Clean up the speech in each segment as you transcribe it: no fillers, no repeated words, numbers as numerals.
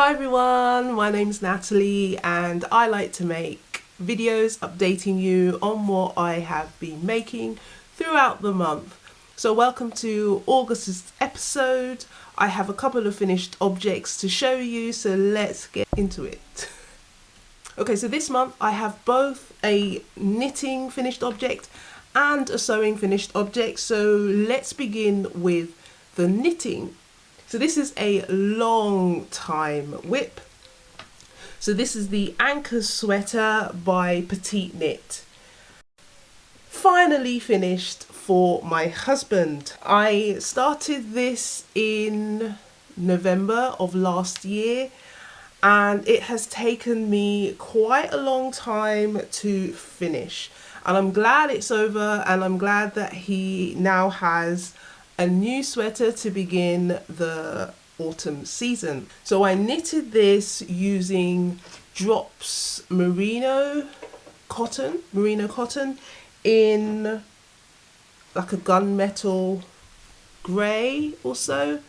Hi everyone, my name's Natalie and I like to make videos updating you on what I have been making throughout the month. So welcome to August's episode. I have a couple of finished objects to show you, so let's get into it. Okay, so this month I have both a knitting finished object and a sewing finished object, so let's begin with the knitting. So this is a long time whip. So this is the Anchor Sweater by Petite Knit. Finally finished for my husband. I started this in November of last year and it has taken me quite a long time to finish. And I'm glad it's over and I'm glad that he now has a new sweater to begin the autumn season. So I knitted this using Drops merino cotton in like a gunmetal grey or so.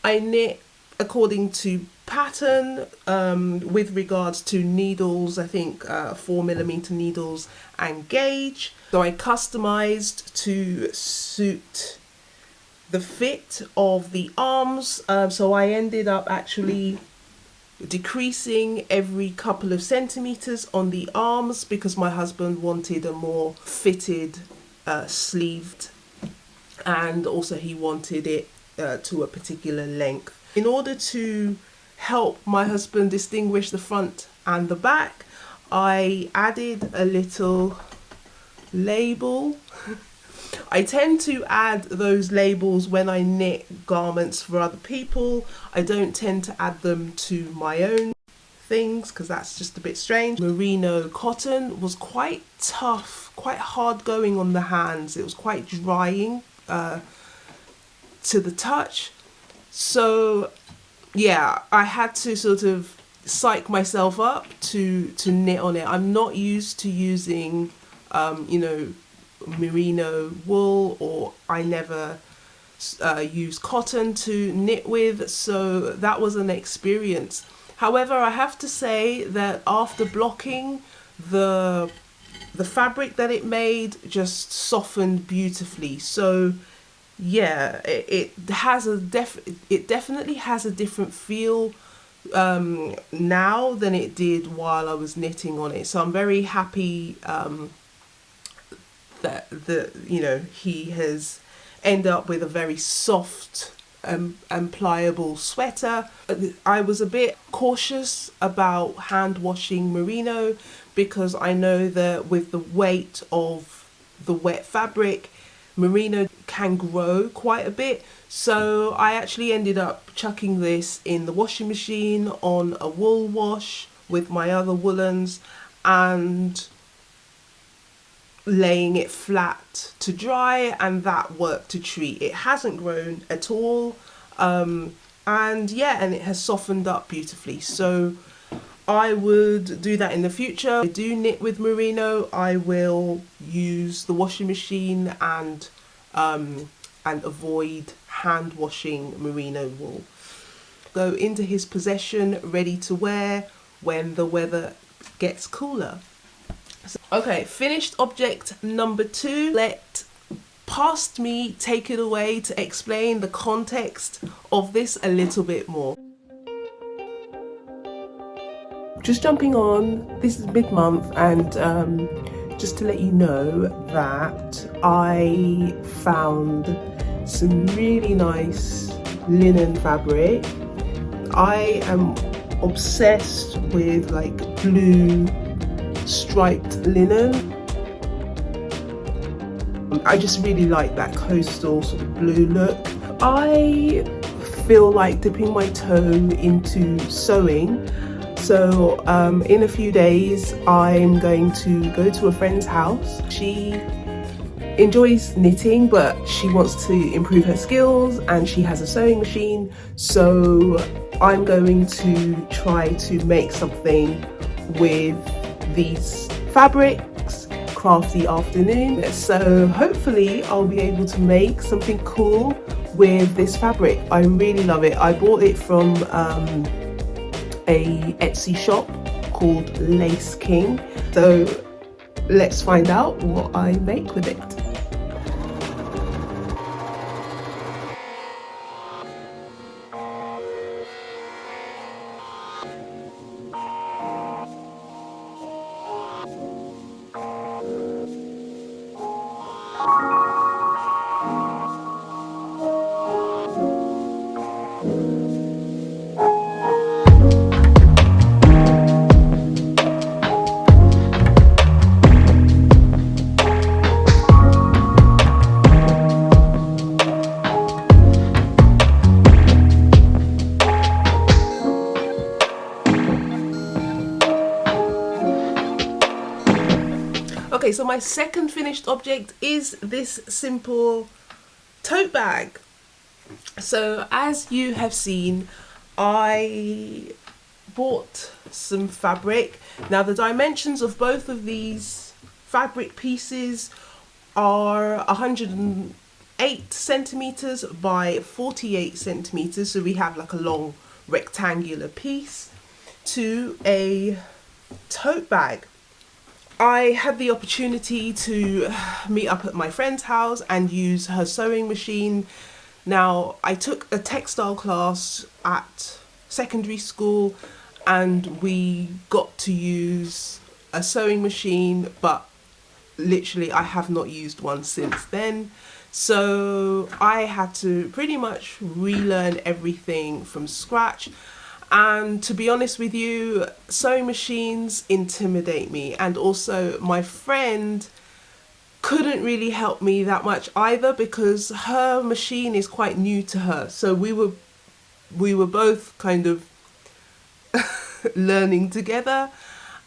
I knit according to pattern with regards to needles, I think 4mm needles and gauge. So I customized to suit the fit of the arms, so I ended up actually decreasing every couple of centimeters on the arms because my husband wanted a more fitted sleeved, and also he wanted it to a particular length. In order to help my husband distinguish the front and the back, I added a little label. I tend to add those labels when I knit garments for other people. I don't tend to add them to my own things because that's just a bit strange. Merino cotton was quite tough, quite hard going on the hands. It was quite drying to the touch. So yeah, I had to sort of psych myself up to knit on it. I'm not used to using merino wool, or I never use cotton to knit with, so that was an experience. However, I have to say that after blocking, the fabric that it made just softened beautifully. So yeah, it definitely has a different feel now than it did while I was knitting on it. So I'm very happy that he has ended up with a very soft and pliable sweater. I was a bit cautious about hand washing merino because I know that with the weight of the wet fabric, merino can grow quite a bit. So I actually ended up chucking this in the washing machine on a wool wash with my other woolens and laying it flat to dry, and that worked a treat. It hasn't grown at all, and it has softened up beautifully. So I would do that in the future. If I do knit with merino, I will use the washing machine and avoid hand washing merino wool. Go into his possession ready to wear when the weather gets cooler. Okay, finished object number 2. Let past me take it away to explain the context of this a little bit more. Just jumping on, this is mid-month, and just to let you know that I found some really nice linen fabric. I am obsessed with like blue striped linen. I just really like that coastal sort of blue look. I feel like dipping my toe into sewing, so in a few days I'm going to go to a friend's house. She enjoys knitting, but she wants to improve her skills and she has a sewing machine, so I'm going to try to make something with these fabrics, crafty afternoon. So hopefully I'll be able to make something cool with this fabric. I really love it. I bought it from a Etsy shop called Lace King. So let's find out what I make with it. Okay, so my second finished object is this simple tote bag. So as you have seen, I bought some fabric. Now the dimensions of both of these fabric pieces are 108 centimeters by 48 centimeters. So we have like a long rectangular piece to a tote bag. I had the opportunity to meet up at my friend's house and use her sewing machine. Now, I took a textile class at secondary school and we got to use a sewing machine, but literally I have not used one since then. So I had to pretty much relearn everything from scratch. And to be honest with you, sewing machines intimidate me, and also my friend couldn't really help me that much either because her machine is quite new to her. So we were both kind of learning together.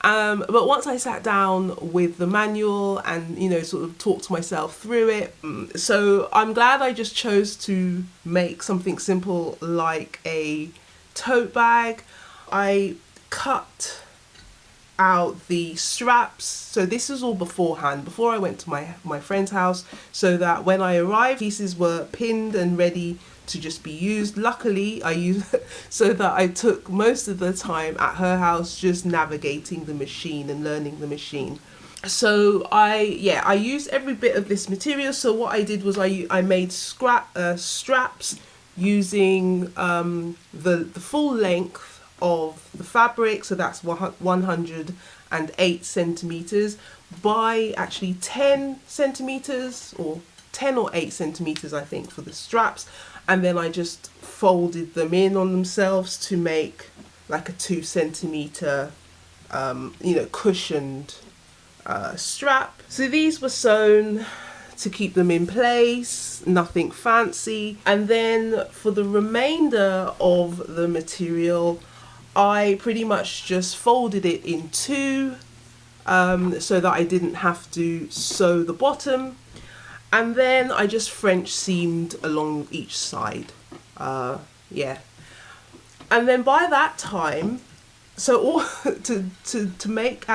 But once I sat down with the manual and, you know, sort of talked myself through it, so I'm glad I just chose to make something simple like a tote bag. I cut out the straps, so this was all beforehand, before I went to my friend's house, so that when I arrived pieces were pinned and ready to just be used. Luckily I used so that I took most of the time at her house just navigating the machine and learning the machine. So I used every bit of this material. So what I did was I made straps using the full length of the fabric, so that's 108 centimeters by actually 10 centimeters, or 10 or 8 centimeters I think for the straps, and then I just folded them in on themselves to make like a 2 centimeter cushioned strap. So these were sewn to keep them in place, nothing fancy. And then for the remainder of the material, I pretty much just folded it in two so that I didn't have to sew the bottom. And then I just French seamed along each side. And then by that time, so all to make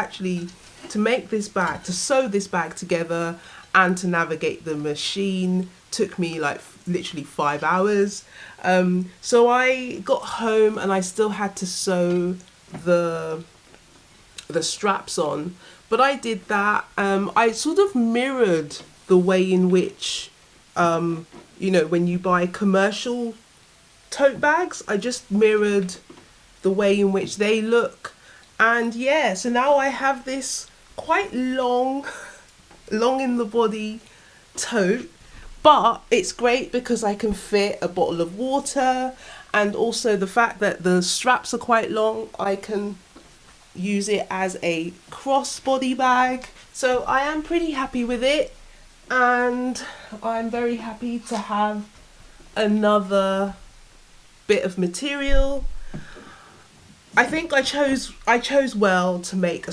this bag, to sew this bag together and to navigate the machine took me like literally 5 hours. So I got home and I still had to sew the straps on, but I did that. I sort of mirrored the way in which when you buy commercial tote bags, I just mirrored the way in which they look. And yeah, so now I have this quite long in the body tote, but it's great because I can fit a bottle of water, and also the fact that the straps are quite long, I can use it as a crossbody bag. So I am pretty happy with it, and I'm very happy to have another bit of material. I think I chose well to make a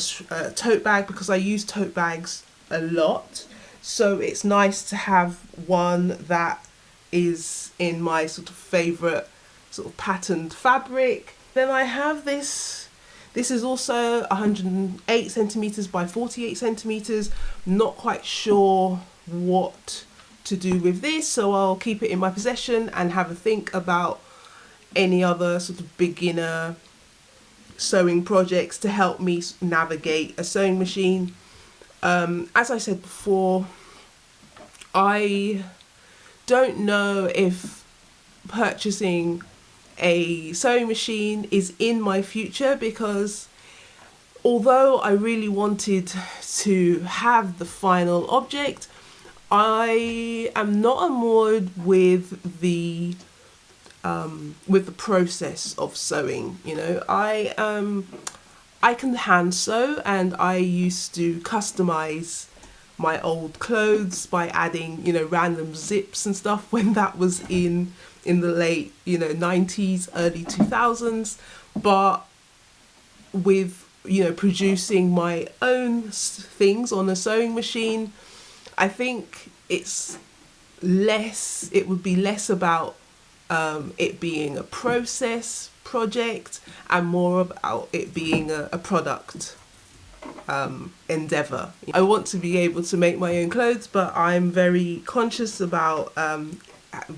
tote bag because I use tote bags a lot, so it's nice to have one that is in my sort of favourite sort of patterned fabric. Then I have this is also 108 centimeters by 48 centimeters. Not quite sure what to do with this, so I'll keep it in my possession and have a think about any other sort of beginner sewing projects to help me navigate a sewing machine. As I said before, I don't know if purchasing a sewing machine is in my future, because although I really wanted to have the final object, I am not annoyed with the process of sewing. You know, I can hand sew, and I used to customize my old clothes by adding, you know, random zips and stuff when that was in the late, you know, 90s, early 2000s. But with, you know, producing my own things on a sewing machine, I think it would be less about it being a process project and more about it being a product endeavor. I want to be able to make my own clothes, but I'm very conscious about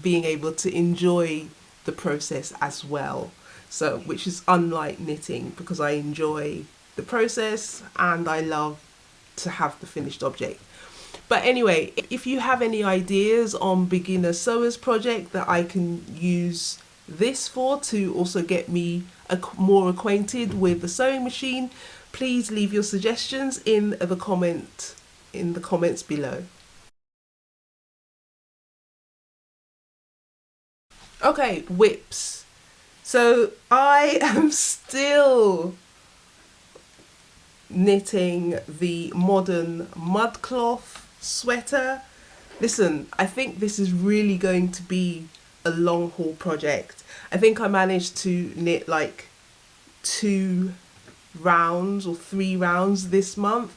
being able to enjoy the process as well. So, which is unlike knitting, because I enjoy the process and I love to have the finished object. But anyway, if you have any ideas on beginner sewers project that I can use this for, to also get me more acquainted with the sewing machine, please leave your suggestions in the comments below. Okay, whips. So I am still knitting the modern mudcloth sweater. Listen, I think this is really going to be a long haul project. I think I managed to knit like 2 rounds or 3 rounds this month,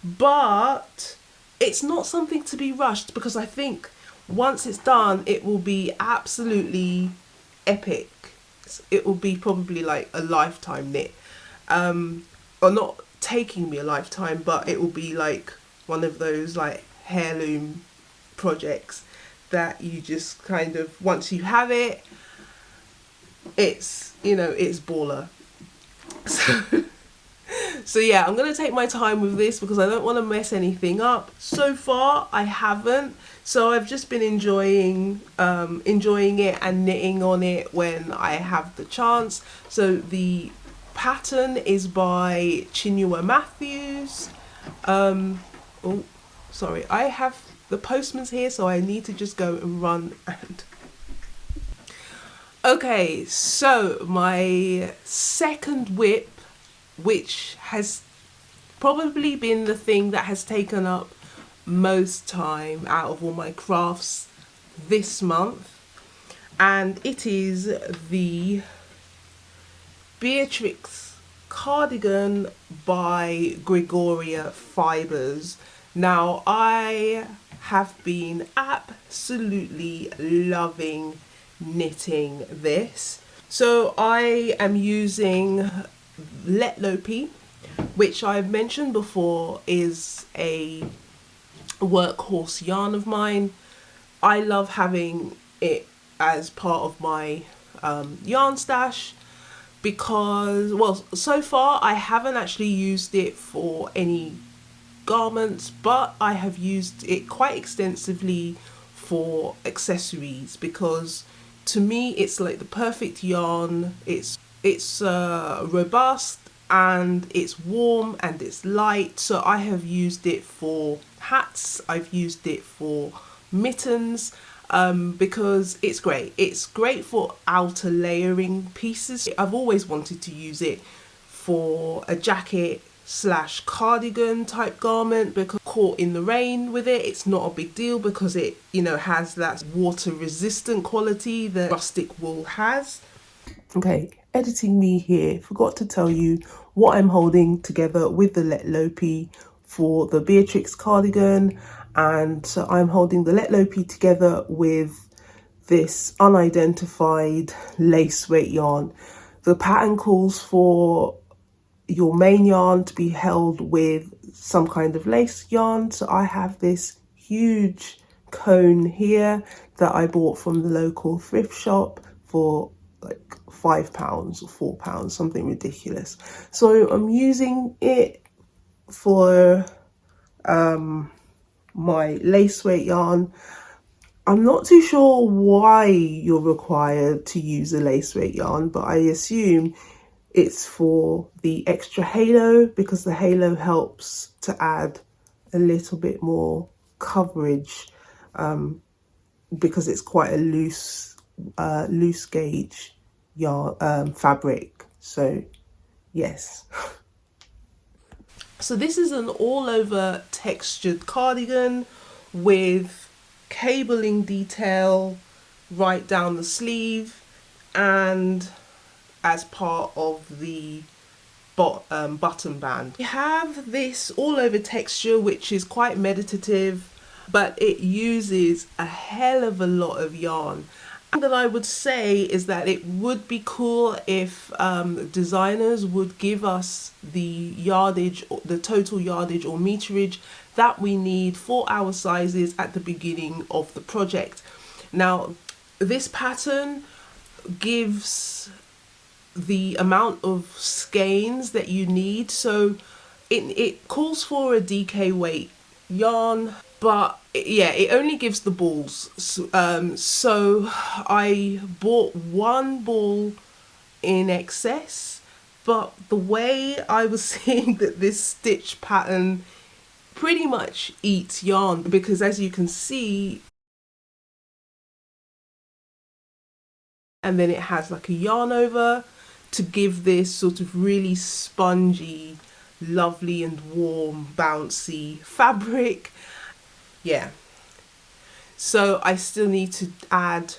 but it's not something to be rushed, because I think once it's done it will be absolutely epic. It will be probably like a lifetime knit, or not taking me a lifetime, but it will be like one of those like heirloom projects that you just kind of, once you have it, it's, you know, it's baller. So yeah, I'm gonna take my time with this because I don't want to mess anything up. So far I haven't, so I've just been enjoying it and knitting on it when I have the chance. So the pattern is by Chinua Matthews. Oh, sorry, I have the postman's here, so I need to just go and run and... Okay, so my second whip, which has probably been the thing that has taken up most time out of all my crafts this month, and it is the Beatrix cardigan by Gregoria Fibers. Now, I have been absolutely loving knitting this. So I am using Let Lopi, which I've mentioned before is a workhorse yarn of mine. I love having it as part of my yarn stash because, well, so far I haven't actually used it for any garments, but I have used it quite extensively for accessories, because to me it's like the perfect yarn. It's robust and it's warm and it's light, so I have used it for hats, I've used it for mittens, because it's great. It's great for outer layering pieces. I've always wanted to use it for a jacket slash cardigan type garment, because caught in the rain with it, it's not a big deal because it, you know, has that water resistant quality that rustic wool has. Okay, editing me here, forgot to tell you what I'm holding together with the Let Lopi for the Beatrix cardigan, and so I'm holding the Let Lopi together with this unidentified lace weight yarn. The pattern calls for your main yarn to be held with some kind of lace yarn, so I have this huge cone here that I bought from the local thrift shop for like £5 or £4, something ridiculous. So I'm using it for my lace weight yarn. I'm not too sure why you're required to use a lace weight yarn, but I assume it's for the extra halo, because the halo helps to add a little bit more coverage, because it's quite a loose gauge yarn, fabric. So yes. So this is an all over textured cardigan with cabling detail right down the sleeve, and as part of the button band. We have this all over texture which is quite meditative, but it uses a hell of a lot of yarn. And that I would say is that it would be cool if designers would give us the yardage, the total yardage or meterage that we need for our sizes at the beginning of the project. Now, this pattern gives the amount of skeins that you need, so it calls for a DK weight yarn, but yeah, it only gives the balls. So I bought one ball in excess, but the way I was seeing that this stitch pattern pretty much eats yarn, because as you can see, and then it has like a yarn over to give this sort of really spongy, lovely and warm, bouncy fabric. Yeah. So I still need to add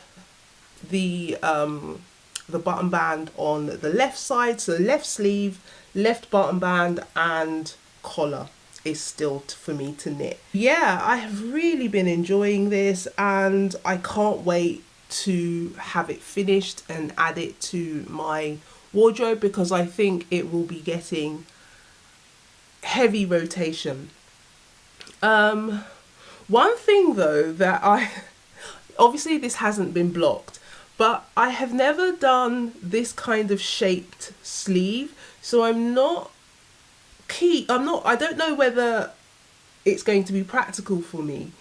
the button band on the left side. So left sleeve, left button band, and collar is still for me to knit. Yeah, I have really been enjoying this, and I can't wait to have it finished and add it to my wardrobe, because I think it will be getting heavy rotation. One thing though that obviously this hasn't been blocked, but I have never done this kind of shaped sleeve, so I don't know whether it's going to be practical for me.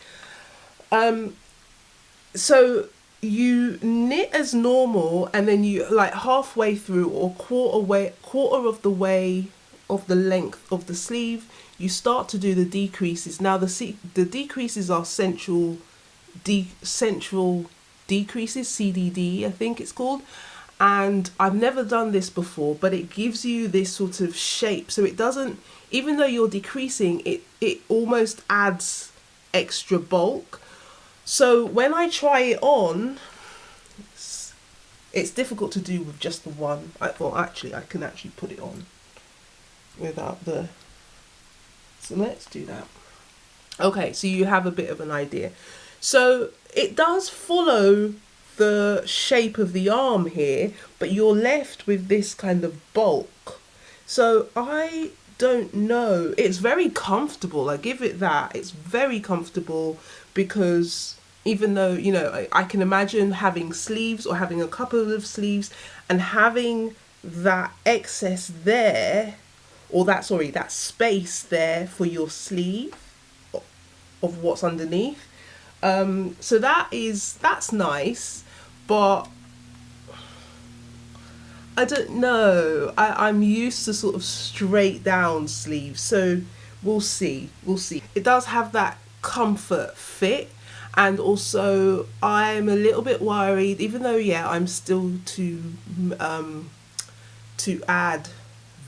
So you knit as normal, and then you, like, halfway through or quarter of the way of the length of the sleeve, you start to do the decreases. Now the decreases are central decreases, CDD I think it's called, and I've never done this before, but it gives you this sort of shape, so it doesn't, even though you're decreasing, it almost adds extra bulk. So when I try it on, it's difficult to do with just the one. Well, actually, I can actually put it on without the... So let's do that. Okay, so you have a bit of an idea. So it does follow the shape of the arm here, but you're left with this kind of bulk. So I don't know. It's very comfortable. I give it that. It's very comfortable, because even though, you know, I can imagine having sleeves or having a couple of sleeves and having that excess there, or that space there for your sleeve of what's underneath. So that's nice, but I don't know. I'm used to sort of straight down sleeves, so we'll see. It does have that comfort fit, and also I'm a little bit worried, even though, yeah, I'm still to add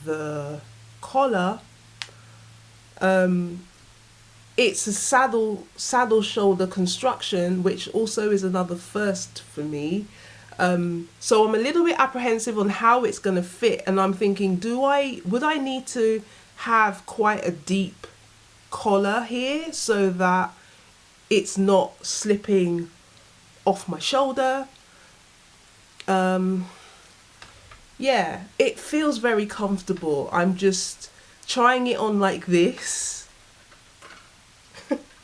the collar. It's a saddle shoulder construction, which also is another first for me. So I'm a little bit apprehensive on how it's going to fit, and I'm thinking, would I need to have quite a deep collar here so that it's not slipping off my shoulder? Yeah, it feels very comfortable. I'm just trying it on like this.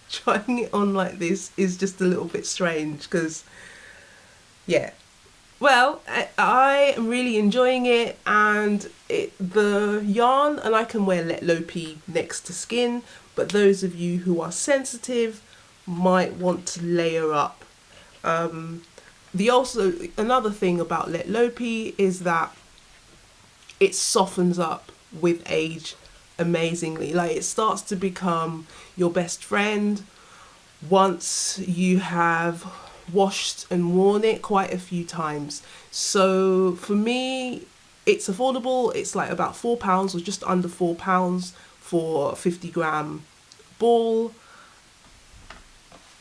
Trying it on like this is just a little bit strange, because, yeah, Well, I am really enjoying it, and the yarn, and I can wear Let Lopi next to skin, but those of you who are sensitive might want to layer up. The also another thing about Let Lopi is that it softens up with age amazingly. Like, it starts to become your best friend once you have washed and worn it quite a few times. So for me, it's affordable. It's like about £4 or just under £4 for a 50-gram ball.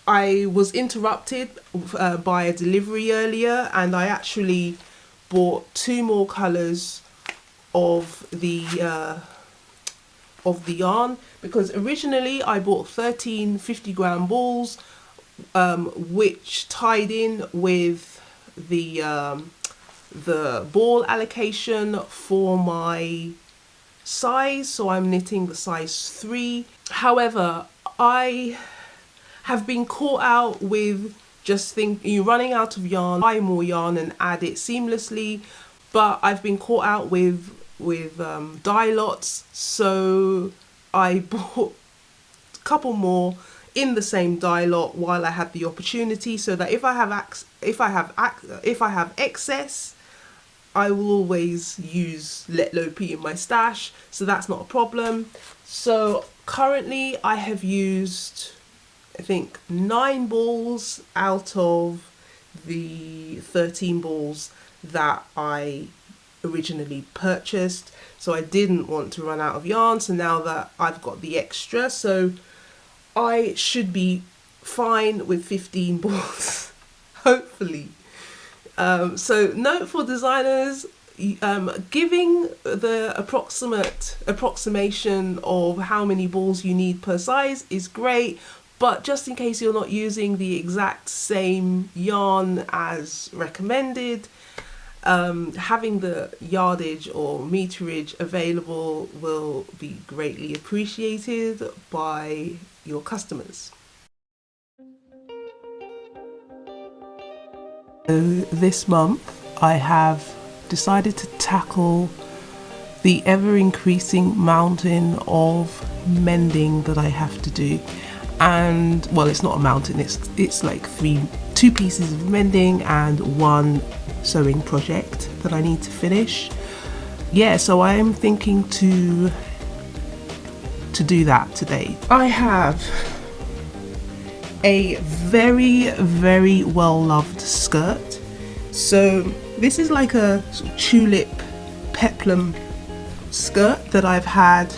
I was interrupted by a delivery earlier, and I actually bought two more colours of the yarn, because originally I bought 13 50-gram balls, which tied in with the ball allocation for my size. So I'm knitting the size 3. However, I have been caught out with just you running out of yarn, buy more yarn and add it seamlessly. But I've been caught out with dye lots, so I bought a couple more in the same dye lot while I had the opportunity, so that if I have excess, I will always use Let Lopi in my stash, so that's not a problem. So currently I have used, I think, 9 balls out of the 13 balls that I originally purchased. So I didn't want to run out of yarn, so now that I've got the extra, so I should be fine with 15 balls hopefully. So note for designers, giving the approximation of how many balls you need per size is great, but just in case you're not using the exact same yarn as recommended, having the yardage or meterage available will be greatly appreciated by your customers. So this month I have decided to tackle the ever increasing mountain of mending that I have to do. And well, it's not a mountain, it's like two pieces of mending and one sewing project that I need to finish. Yeah, so I am thinking to do that today. I have a very, very well loved skirt. So this is like a sort of tulip peplum skirt that I've had,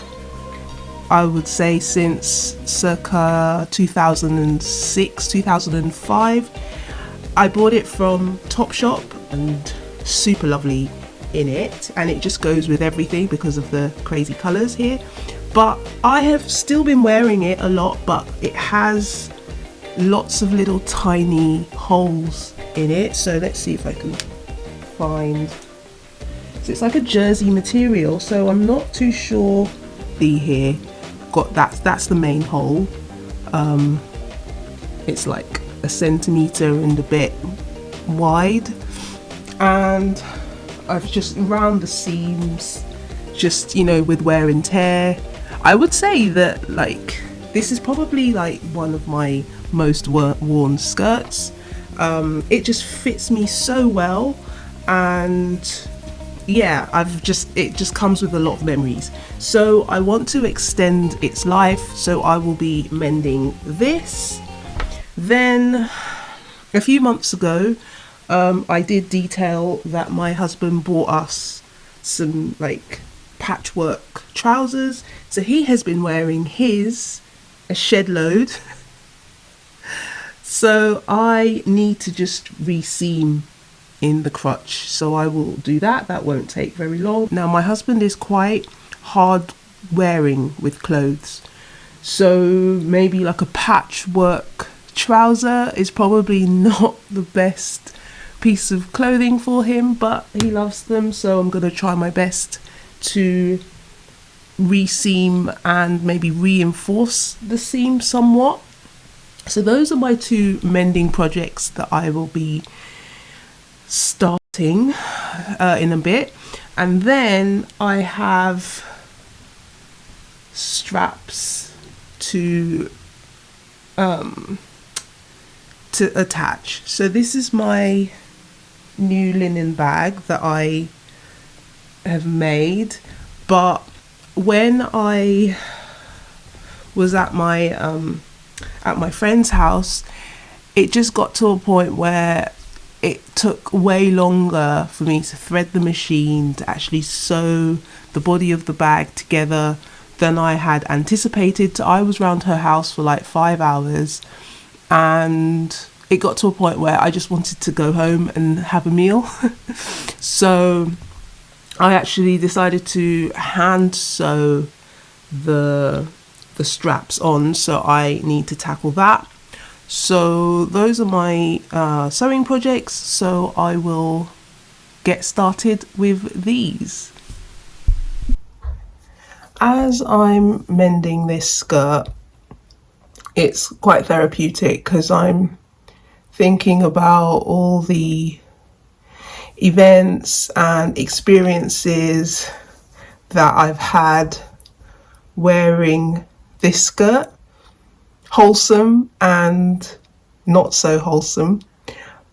I would say, since circa 2006, 2005. I bought it from Topshop and super lovely in it, and it just goes with everything because of the crazy colours here. But I have still been wearing it a lot, but it has lots of little tiny holes in it. So let's see if I can find. So it's like a jersey material, so I'm not too sure. See here, got that's the main hole. It's like a centimetre and a bit wide, and I've just round the seams, just, you know, with wear and tear. I would say that, like, this is probably like one of my most worn skirts. It just fits me so well, and yeah, it just comes with a lot of memories. So I want to extend its life, so I will be mending this. Then a few months ago, I did detail that my husband bought us some like patchwork trousers, so he has been wearing his a shed load. So I need to just re-seam in the crotch, so I will do that. That won't take very long. Now, my husband is quite hard wearing with clothes, so maybe like a patchwork trouser is probably not the best piece of clothing for him, but he loves them, so I'm gonna try my best to re-seam and maybe reinforce the seam somewhat. So those are my two mending projects that I will be starting. in a bit, and then I have straps to attach. So this is my new linen bag that I have made, but when I was at my friend's house, it just got to a point where it took way longer for me to thread the machine to actually sew the body of the bag together than I had anticipated. So I was around her house for like 5 hours, and it got to a point where I just wanted to go home and have a meal. So I actually decided to hand sew the straps on, so I need to tackle that. So those are my sewing projects, so I will get started with these. As I'm mending this skirt, it's quite therapeutic because I'm thinking about all the events and experiences that I've had wearing this skirt, wholesome and not so wholesome.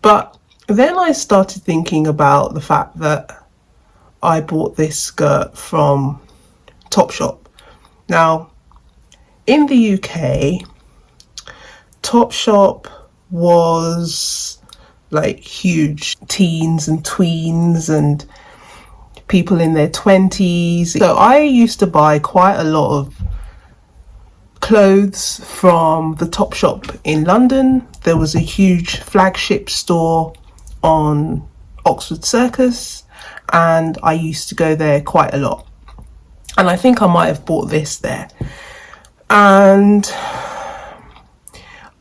But then I started thinking about the fact that I bought this skirt from Topshop. Now, in the UK, Topshop was like huge. Teens and tweens and people in their 20s. So I used to buy quite a lot of clothes from the Topshop in London. There was a huge flagship store on Oxford Circus, and I used to go there quite a lot. And I think I might have bought this there. And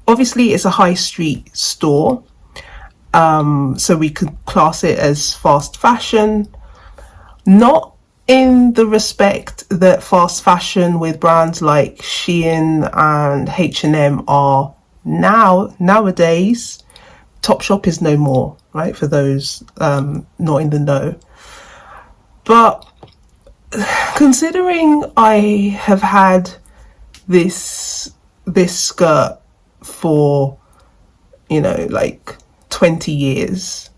obviously it's a high street store, so we could class it as fast fashion. Not in the respect that fast fashion with brands like Shein and H&M are nowadays. Topshop is no more, right? For those not in the know. But considering I have had this skirt for, like 20 years,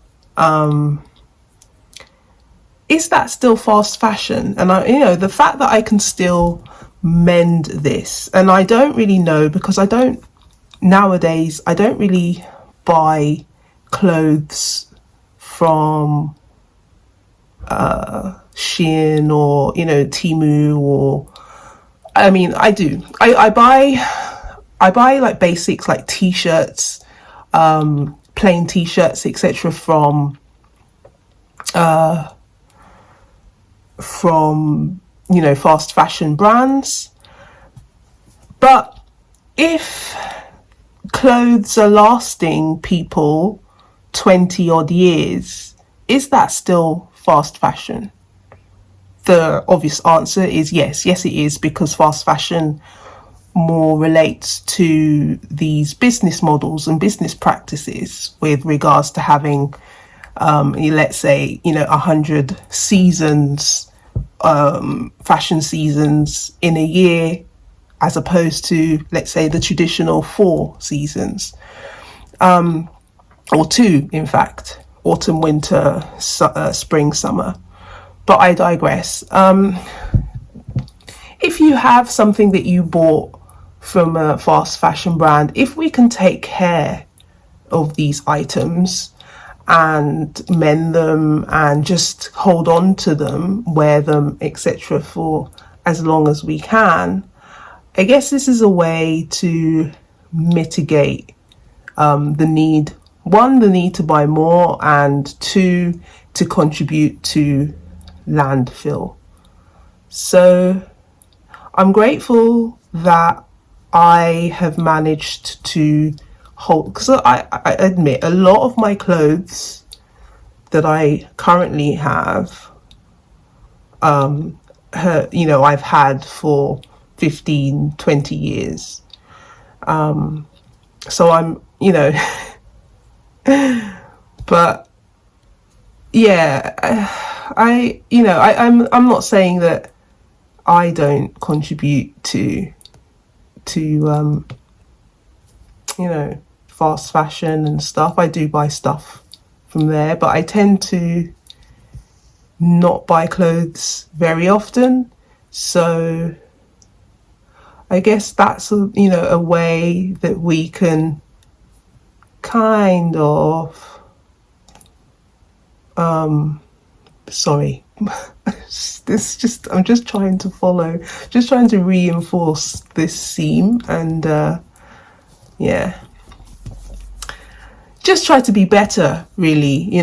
is that still fast fashion? And the fact that I can still mend this, and I don't really know, because nowadays I don't really buy clothes from Shein or Temu, or I do. I buy like basics like t-shirts, plain t-shirts, etc. from fast fashion brands. But if clothes are lasting people 20 odd years, is that still fast fashion? The obvious answer is yes. Yes, it is, because fast fashion more relates to these business models and business practices with regards to having, let's say, 100 seasons, fashion seasons in a year, as opposed to, let's say, the traditional 4 seasons, or 2, in fact, autumn, winter, spring, summer. But I digress. If you have something that you bought from a fast fashion brand, if we can take care of these items and mend them and just hold on to them, wear them, etc., for as long as we can, I guess this is a way to mitigate the need to buy more, and 2, to contribute to landfill. So I'm grateful that I have managed to hold, because I admit a lot of my clothes that I currently have, I've had for 15, 20 years. So I'm, but yeah, I'm not saying that I don't contribute to fast fashion and stuff. I do buy stuff from there, but I tend to not buy clothes very often. So I guess that's a way that we can kind of sorry. This just I'm just trying to follow, just trying to reinforce this theme, and yeah, just try to be better, really,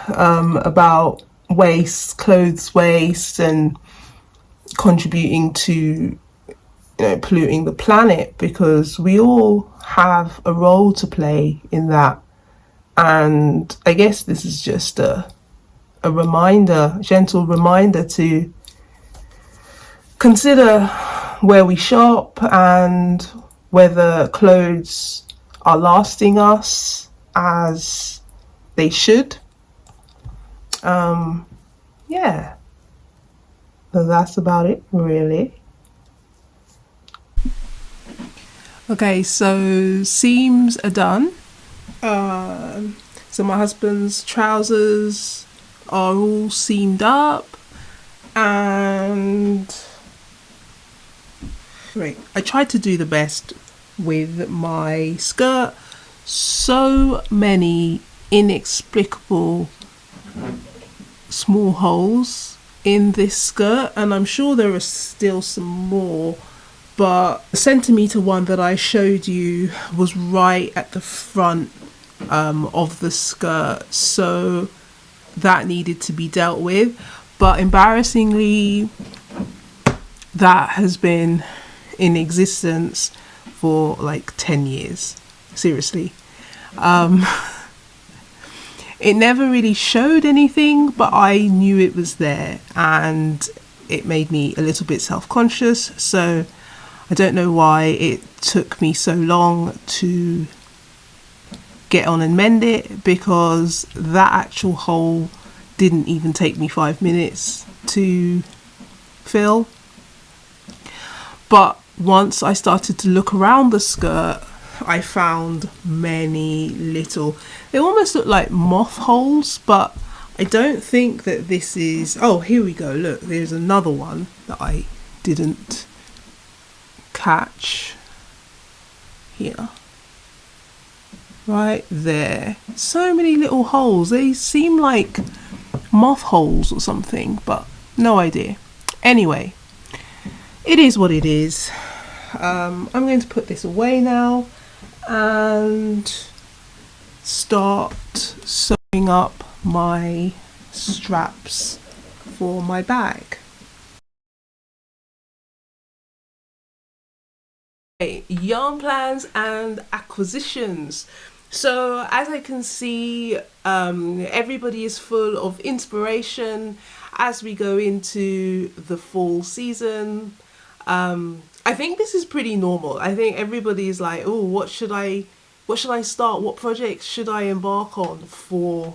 about waste, clothes waste, and contributing to polluting the planet, because we all have a role to play in that. And I guess this is just a reminder, a gentle reminder to consider where we shop and whether clothes are lasting us as they should. Yeah, so that's about it, really. Okay, so seams are done. So my husband's trousers are all seamed up, and right, I tried to do the best with my skirt. So many inexplicable small holes in this skirt, and I'm sure there are still some more, but the centimetre one that I showed you was right at the front of the skirt, so that needed to be dealt with. But embarrassingly, that has been in existence for like 10 years. Seriously. It never really showed anything, but I knew it was there, and it made me a little bit self-conscious. So I don't know why it took me so long to get on and mend it, because that actual hole didn't even take me 5 minutes to fill. But once I started to look around the skirt, I found many little, they almost look like moth holes, but I don't think that this is, oh, here we go, look, there's another one that I didn't catch here. Right there. So many little holes. They seem like moth holes or something, but no idea. Anyway, it is what it is. I'm going to put this away now and start sewing up my straps for my bag. Okay, yarn plans and acquisitions. So as I can see, everybody is full of inspiration as we go into the fall season. I think this is pretty normal. I think everybody is like, oh, what should I start? What projects should I embark on for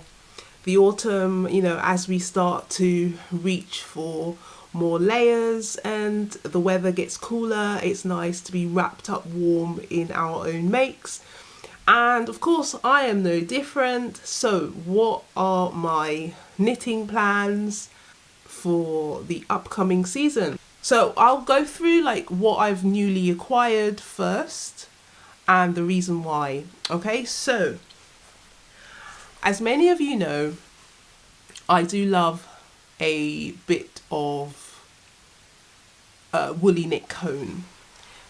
the autumn? As we start to reach for more layers and the weather gets cooler, it's nice to be wrapped up warm in our own makes. And of course, I am no different. So what are my knitting plans for the upcoming season? So I'll go through like what I've newly acquired first and the reason why. Okay, so as many of you know, I do love a bit of woolly knit cone.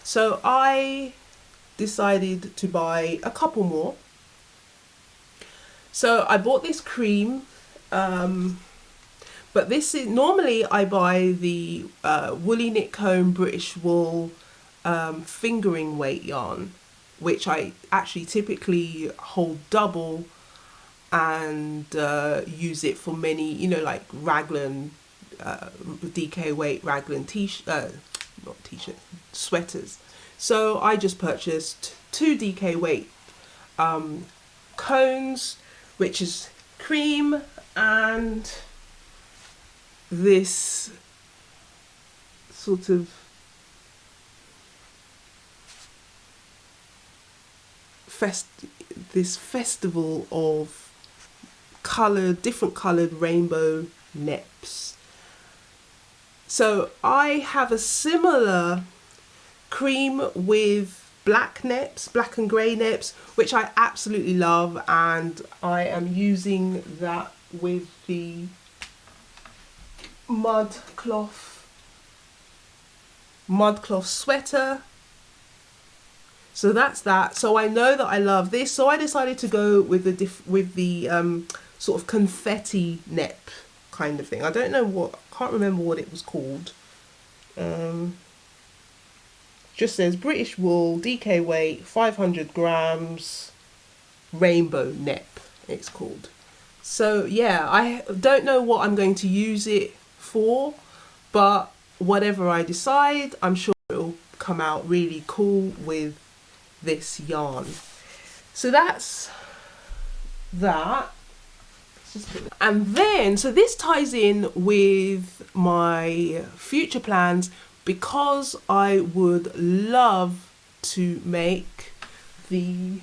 So I decided to buy a couple more. So I bought this cream, but this is, normally I buy the woolly knit cone British wool fingering weight yarn, which I actually typically hold double and use it for many, like Raglan, DK weight Raglan not t-shirt, sweaters. So I just purchased 2 DK weight cones, which is cream, and this sort of this festival of different coloured rainbow neps. So I have a similar cream with black neps, black and grey neps, which I absolutely love, and I am using that with the mud cloth sweater. So that's that. So I know that I love this, so I decided to go with the sort of confetti nep kind of thing. I don't know what, can't remember what it was called. Just says British wool, DK weight, 500 grams, rainbow nep it's called. So yeah, I don't know what I'm going to use it for, but whatever I decide, I'm sure it'll come out really cool with this yarn. So that's that. And then, so this ties in with my future plans, because I would love to make the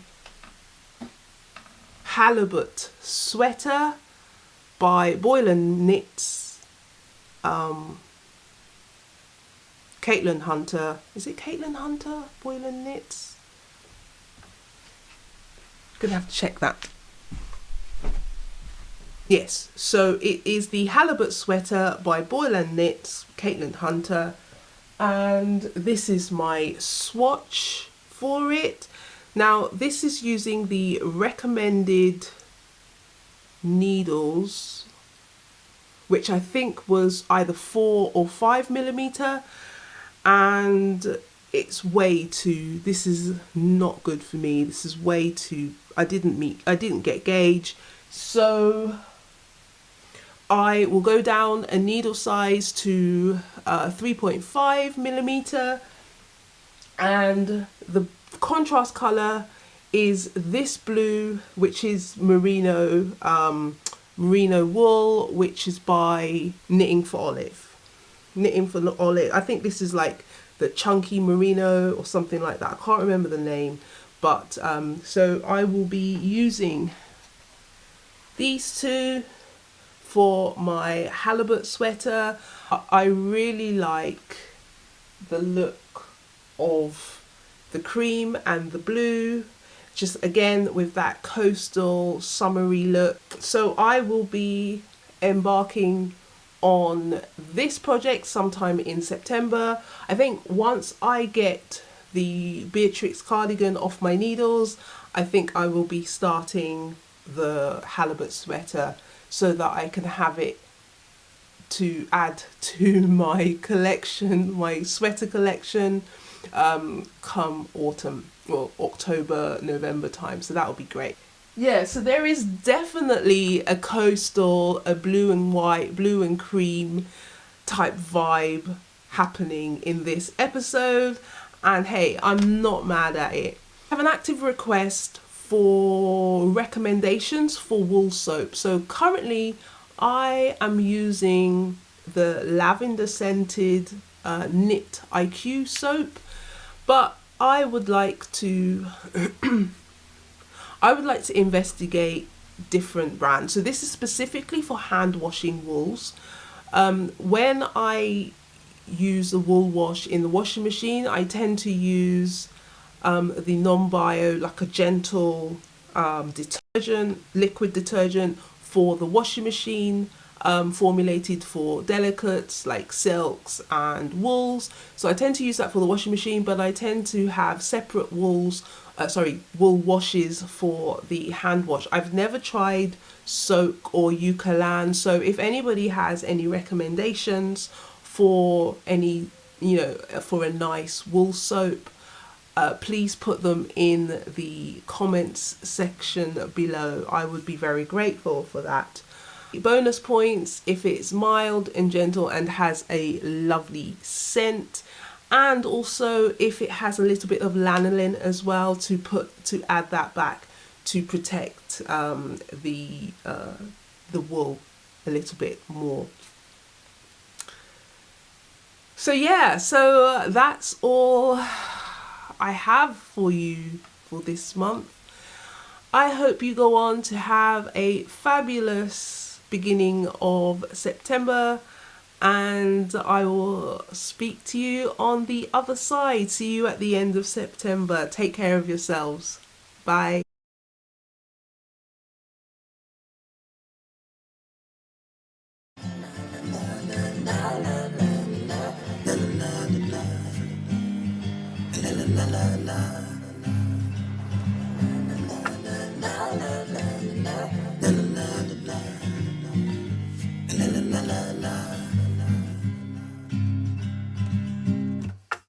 halibut sweater by Boylan Knits. Caitlin Hunter. Is it Caitlin Hunter? Boylan Knits? Gonna have to check that. Yes, so it is the halibut sweater by Boylan Knits, Caitlin Hunter, and this is my swatch for it. Now this is using the recommended needles, which I think was either 4 or 5 millimeter, and it's way too, this is not good for me. This is way too, I didn't get gauge, so I will go down a needle size to 3.5 millimeter, and the contrast color is this blue, which is merino wool, which is by Knitting for Olive. I think this is like the chunky merino or something like that. I can't remember the name, but so I will be using these two for my halibut sweater. I really like the look of the cream and the blue, just again with that coastal summery look. So I will be embarking on this project sometime in September. I think once I get the Beatrix cardigan off my needles, I think I will be starting the halibut sweater, so that I can have it to add to my collection, my sweater collection, come autumn or October, November time. So that will be great. Yeah, so there is definitely a coastal, a blue and white, blue and cream type vibe happening in this episode. And hey, I'm not mad at it. I have an active request for recommendations for wool soap. So currently I am using the lavender scented Knit IQ soap, but I would like to investigate different brands. So this is specifically for hand washing wools. When I use the wool wash in the washing machine, I tend to use the non-bio, like a gentle detergent, liquid detergent for the washing machine, formulated for delicates like silks and wools. So I tend to use that for the washing machine, but I tend to have separate wool washes for the hand wash. I've never tried Soak or Eucalan, so if anybody has any recommendations for any, for a nice wool soap, please put them in the comments section below. I would be very grateful for that. Bonus points if it's mild and gentle and has a lovely scent, and also if it has a little bit of lanolin as well, to add that back to protect the the wool a little bit more. So yeah, so that's all I have for you for this month. I hope you go on to have a fabulous beginning of September, and I will speak to you on the other side. See you at the end of September. Take care of yourselves. Bye. La la la la la.